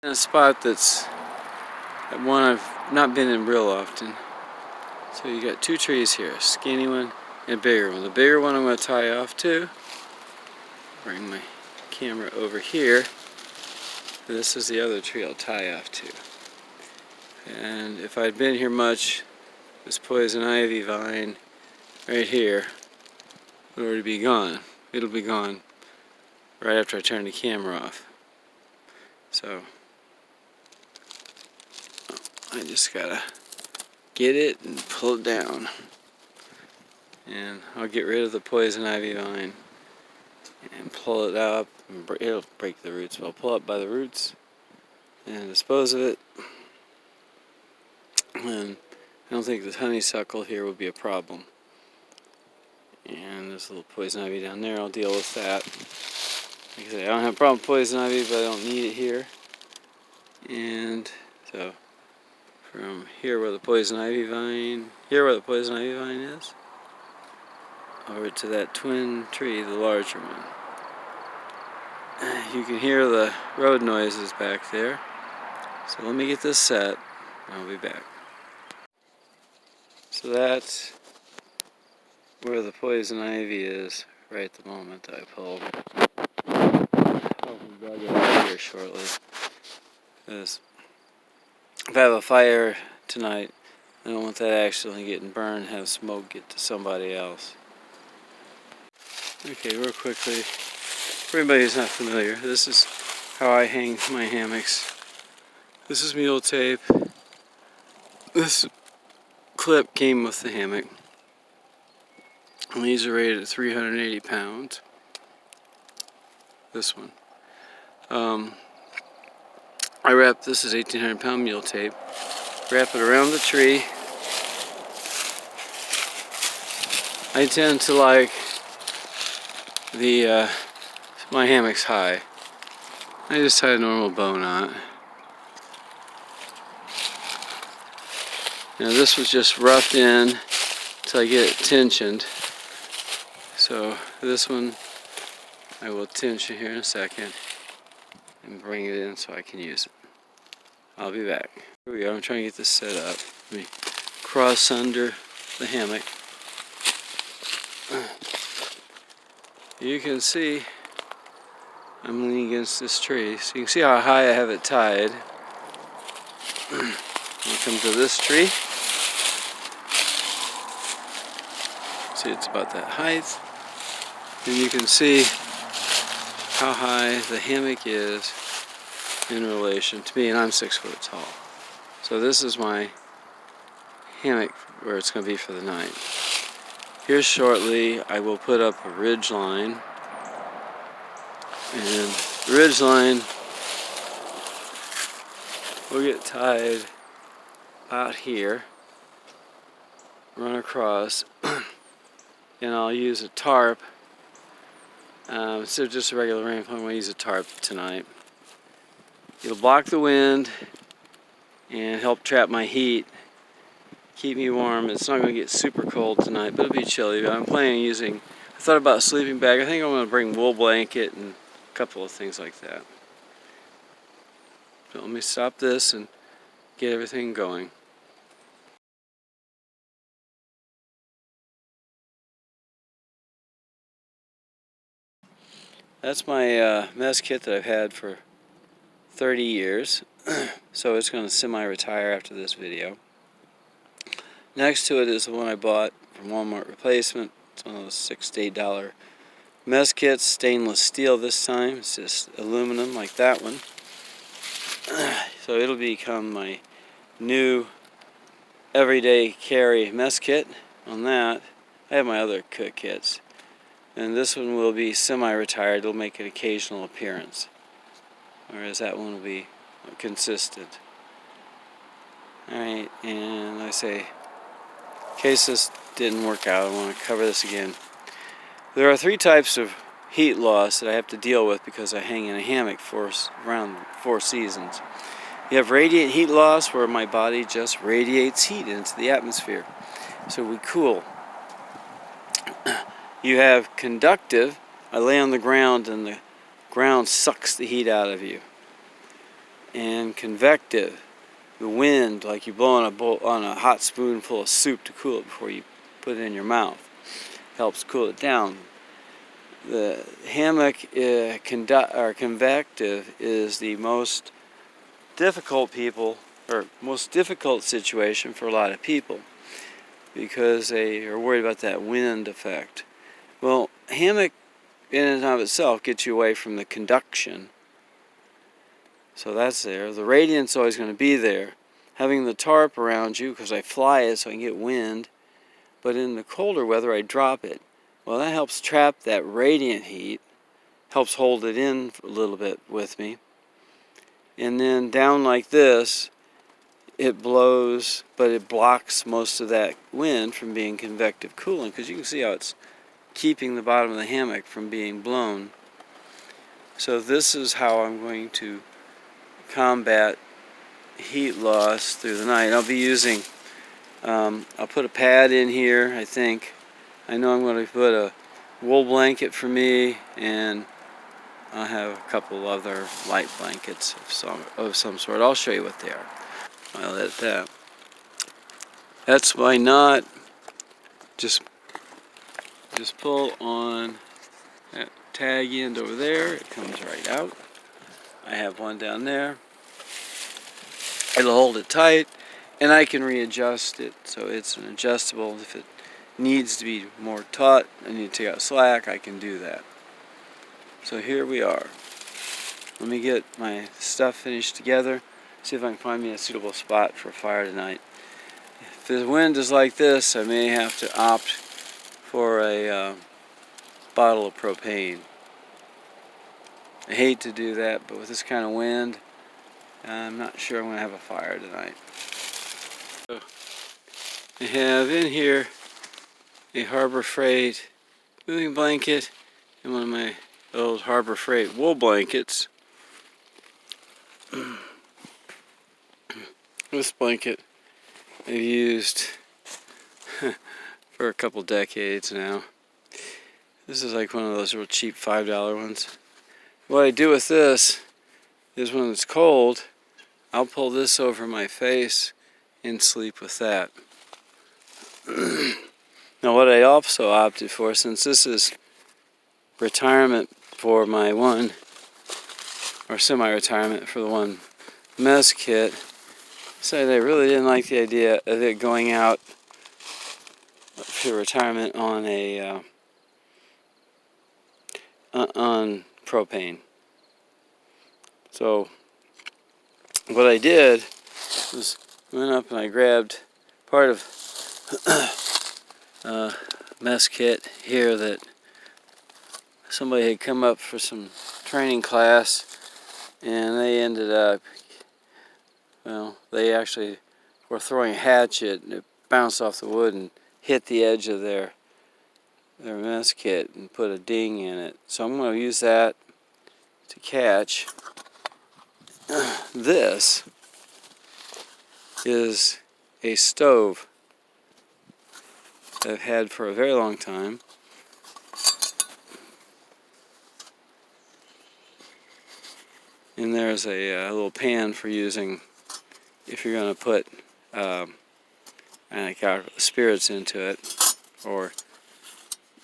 In a spot that's one I've not been in real often. So you got two trees here, a skinny one and a bigger one. The bigger one I'm going to tie off to. Bring my camera over here. This is the other tree I'll tie off to. And if I'd been here much, this poison ivy vine right here would already be gone. It'll be gone right after I turn the camera off. So I just gotta get it and pull it down. And I'll get rid of the poison ivy vine and pull it up. And it'll break the roots, but I'll pull it by the roots and dispose of it. And I don't think this honeysuckle here will be a problem. And this little poison ivy down there, I'll deal with that. Like I say, I don't have a problem with poison ivy, but I don't need it here. And so from here where the poison ivy vine is, over to that twin tree, the larger one. You can hear the road noises back there. So let me get this set, and I'll be back. So that's where the poison ivy is right at the moment that I pulled. Hopefully I'll get out of here shortly. Because if I have a fire tonight, I don't want that accidentally getting burned and have smoke get to somebody else. Okay, real quickly, for anybody who's not familiar, this is how I hang my hammocks. This is mule tape. This clip came with the hammock. And these are rated at 380 pounds. This one. I wrap, this is 1,800 pound mule tape. Wrap it around the tree. I tend to like my hammock's high. I just tie a normal bow knot. Now this was just roughed in until I get it tensioned. So this one I will tension here in a second and bring it in so I can use it. I'll be back. Here we go, I'm trying to get this set up. Let me cross under the hammock. You can see I'm leaning against this tree, so you can see how high I have it tied. I'll come to this tree. See, it's about that height. And you can see how high the hammock is in relation to me, and I'm 6 foot tall. So this is my hammock where it's going to be for the night. Here shortly I will put up a ridge line, and the ridge line will get tied out here, run across, and I'll use a tarp. Instead of just a regular rain, I'm going to use a tarp tonight. It'll block the wind and help trap my heat, keep me warm. It's not going to get super cold tonight, but it'll be chilly. But I'm planning on using, I thought about a sleeping bag. I think I'm going to bring a wool blanket and a couple of things like that. So let me stop this and get everything going. That's my mess kit that I've had for 30 years. So it's going to semi-retire after this video. Next to it is the one I bought from Walmart Replacement. It's one of those $6 to $8 mess kits, stainless steel this time. It's just aluminum like that one. So it'll become my new everyday carry mess kit. On that, I have my other cook kits. And this one will be semi-retired. It'll make an occasional appearance. Whereas that one will be consistent. Alright, and like I say, in case this didn't work out, I want to cover this again. There are 3 types of heat loss that I have to deal with because I hang in a hammock for around 4 seasons. You have radiant heat loss, where my body just radiates heat into the atmosphere, so we cool. You have conductive. I lay on the ground and the ground sucks the heat out of you. and convective. The wind, like you blow on a hot spoonful of soup to cool it before you put it in your mouth, helps cool it down. The hammock convective is the most difficult situation for a lot of people because they are worried about that wind effect. Well, hammock in and of itself gets you away from the conduction. So that's there. The radiant's always going to be there. Having the tarp around you, because I fly it so I can get wind, but in the colder weather I drop it. Well, that helps trap that radiant heat, helps hold it in a little bit with me. And then down like this, it blows, but it blocks most of that wind from being convective cooling, because you can see how it's keeping the bottom of the hammock from being blown. So this is how I'm going to combat heat loss through the night. I'll be using, I'll put a pad in here, I think. I know I'm going to put a wool blanket for me, and I'll have a couple other light blankets of some sort. I'll show you what they are. I'll edit that. That's my knot. Just pull on that tag end over there. It comes right out. I have one down there. It'll hold it tight, and I can readjust it so it's an adjustable. If it needs to be more taut, I need to take out slack, I can do that. So here we are. Let me get my stuff finished together, see if I can find me a suitable spot for a fire tonight. If the wind is like this, I may have to opt for a bottle of propane. I hate to do that, but with this kind of wind, I'm not sure I'm going to have a fire tonight. So I have in here a Harbor Freight moving blanket and one of my old Harbor Freight wool blankets. This blanket I've used for a couple decades now. This is like one of those real cheap $5 ones. What I do with this is when it's cold, I'll pull this over my face and sleep with that. Now what I also opted for, since this is retirement for my one, or semi-retirement for the one mess kit, said I really didn't like the idea of it going out for retirement on a on propane. So what I did was went up and I grabbed part of mess kit here that somebody had come up for some training class, and they ended up, well, they actually were throwing a hatchet and it bounced off the wood and hit the edge of their mess kit and put a ding in it. So I'm going to use that to catch. This is a stove that I've had for a very long time. And there's a little pan for using if you're going to put spirits into it, or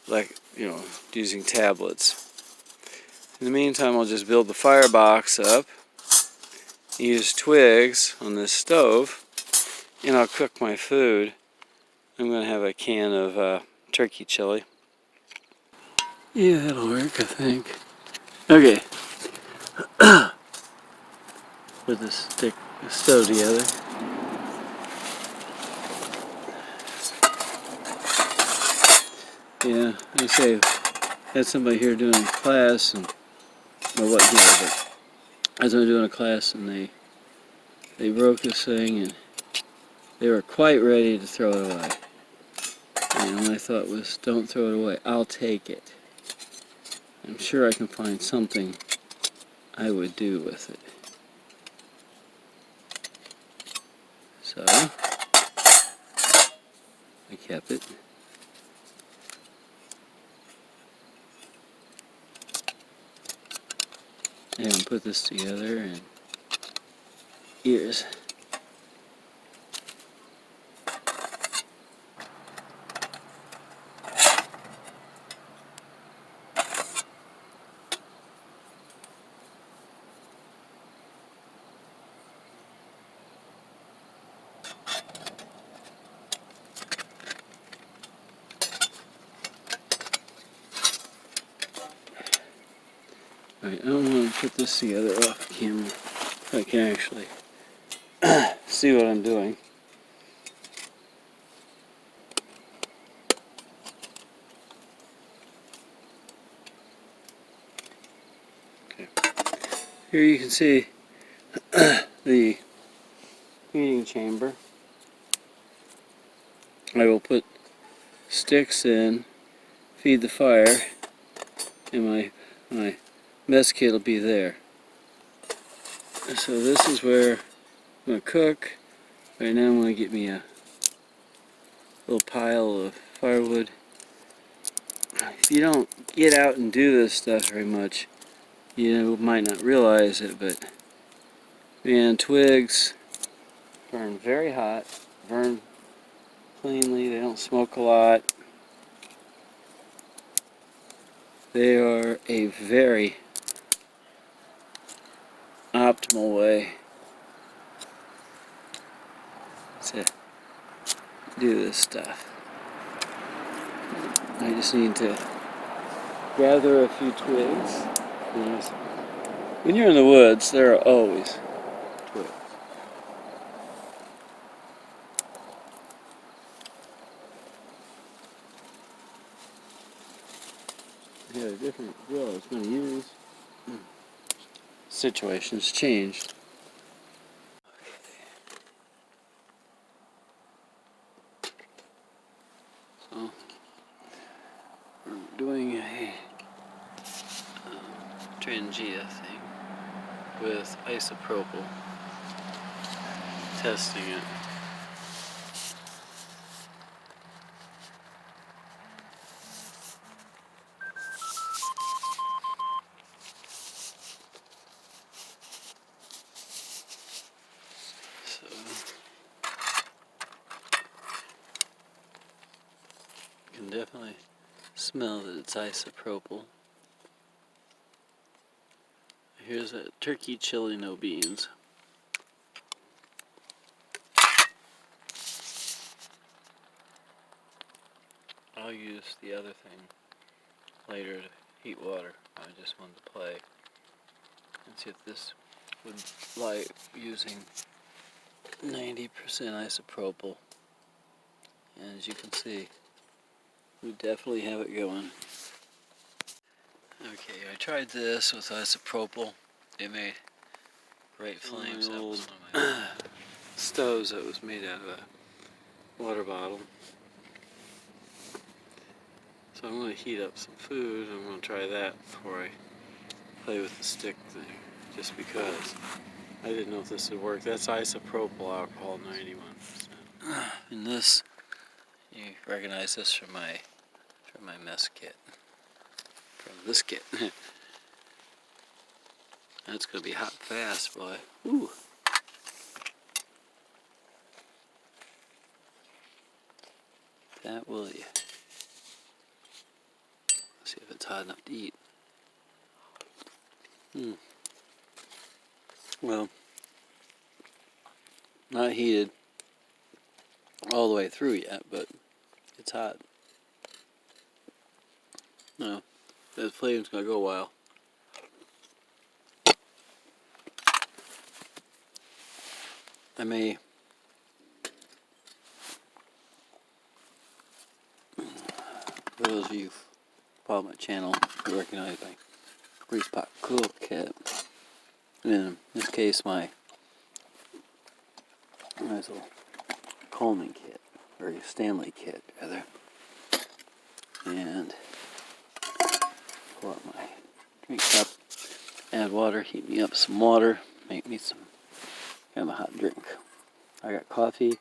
like, you know, using tablets. In the meantime, I'll just build the firebox up, use twigs on this stove, and I'll cook my food. I'm going to have a can of turkey chili. Yeah, that'll work, I think. Okay. Put the stove together. Yeah, I say, had somebody here doing a class, and well, what here, but I was doing a class, and they broke this thing, and they were quite ready to throw it away. And my thought was, don't throw it away, I'll take it. I'm sure I can find something I would do with it. So I kept it. And put this together, and ears. Alright, I don't want to put this together off camera. I can actually see what I'm doing. Okay. Here you can see the feeding chamber. I will put sticks in, feed the fire, and my mess kit will be there. So this is where I'm going to cook. Right now I'm going to get me a little pile of firewood. If you don't get out and do this stuff very much, you might not realize it, but man, twigs burn very hot, burn cleanly, they don't smoke a lot. They are a very optimal way to do this stuff. I just need to gather a few twigs. When you're in the woods, there are always twigs. You got a different drill I was going to use. Situations changed. So we're doing a Trangia thing with isopropyl, testing it. So you can definitely smell that it's isopropyl. Here's a turkey chili, no beans. I'll use the other thing later to heat water. I just wanted to play and see if this would like using 90% isopropyl. And as you can see, we definitely have it going. Okay, I tried this with isopropyl. It made great flames. That was one of my stoves that was made out of a water bottle. So I'm going to heat up some food. I'm going to try that before I play with the stick thing, just because I didn't know if this would work. That's isopropyl alcohol, 91%. And this, you recognize this from my mess kit. From this kit. That's going to be hot fast, boy. Ooh. That will you. See if it's hot enough to eat. Well, not heated all the way through yet, but it's hot. No, that flame's gonna go a while. I may for those of you who follow my channel, you recognize my grease pot cool kit. And in this case, my nice little Coleman kit, or Stanley kit, rather. And pull out my drink cup, add water, heat me up some water, make me some kind of a hot drink. I got coffee.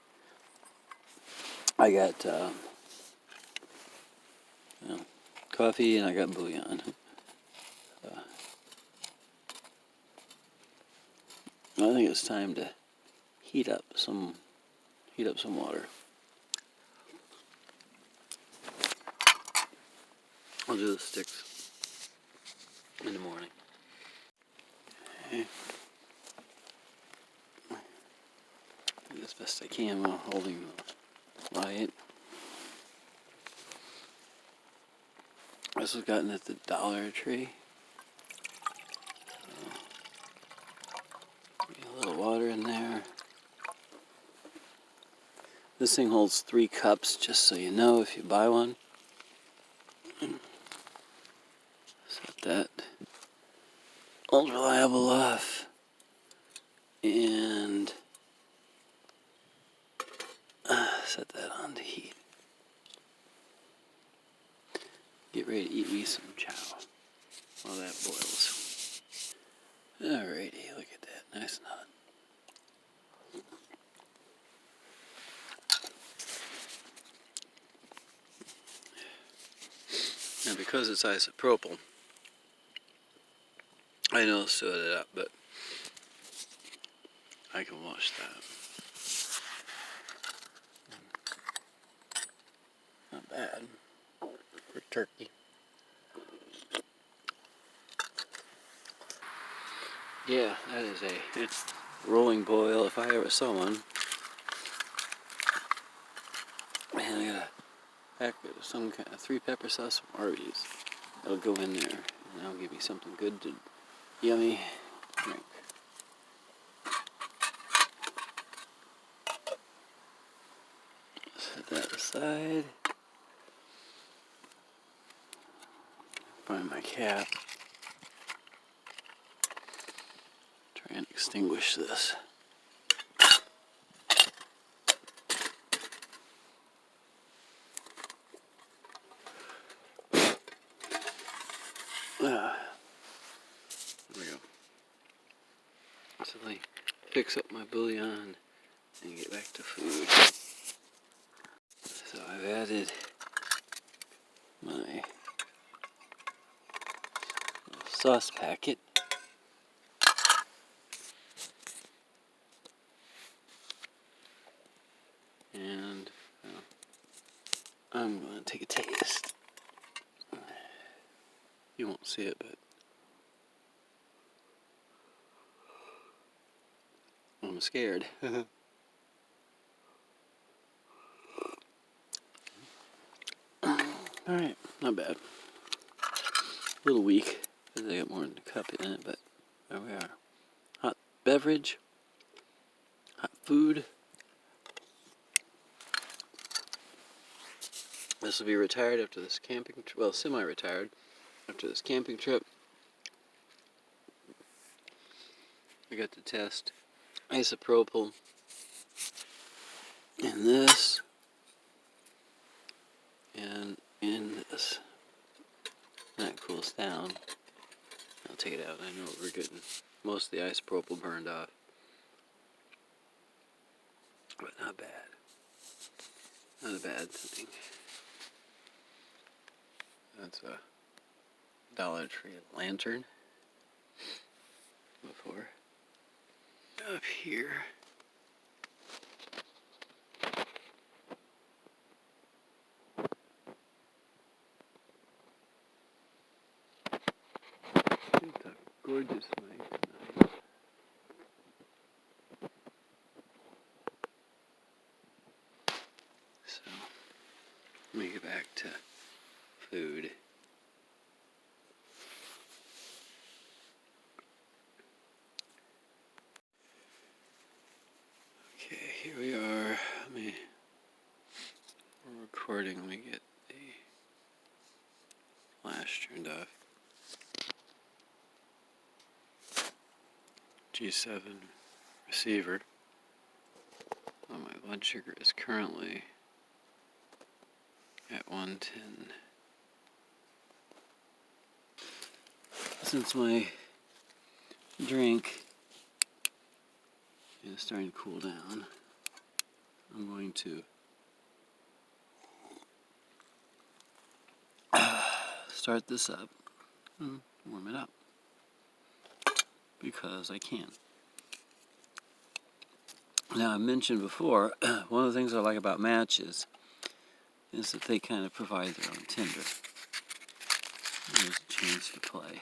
I got coffee, and I got bouillon. I think it's time to heat up some water. I'll do the sticks in the morning. Okay. Do as best I can while holding the light. This was gotten at the Dollar Tree. Get a little water in there. This thing holds 3 cups, just so you know if you buy one. Set that old reliable off. And set that on to heat. Get ready to eat me some chow while that boils. Alrighty, look at that, nice and hot. Now because it's isopropyl, I know sewed it up, but I can wash that. Not bad for turkey. Yeah, that is a rolling boil if I ever saw one. Man, I got a packet of some kind of 3-pepper sauce from Arby's. That'll go in there, and that'll give me something good to yummy drink. Set that aside. Find my cap. Try and extinguish this. There we go. So I fix up my bouillon and get back to food. So I've added my sauce packet. And I'm going to take a taste. You won't see it, but I'm scared. Alright, not bad. A little weak, because I got more than a cup in it, but there we are. Hot beverage, hot food. This will be retired after this camping trip, well, semi-retired after this camping trip. I got to test isopropyl in this and in this. When that cools down, I'll take it out. I know we're getting most of the isopropyl burned off, but not bad. Not a bad thing. That's a Dollar Tree lantern. Before. Up here. It's a gorgeous night. So, let me get back to food. Okay, here we are. We're recording. Let me get the flash turned off. G7 receiver. Well, my blood sugar is currently at 110. Since my drink is starting to cool down, I'm going to start this up and warm it up because I can. Now, I mentioned before, one of the things I like about matches is that they kind of provide their own tinder. There's a chance to play.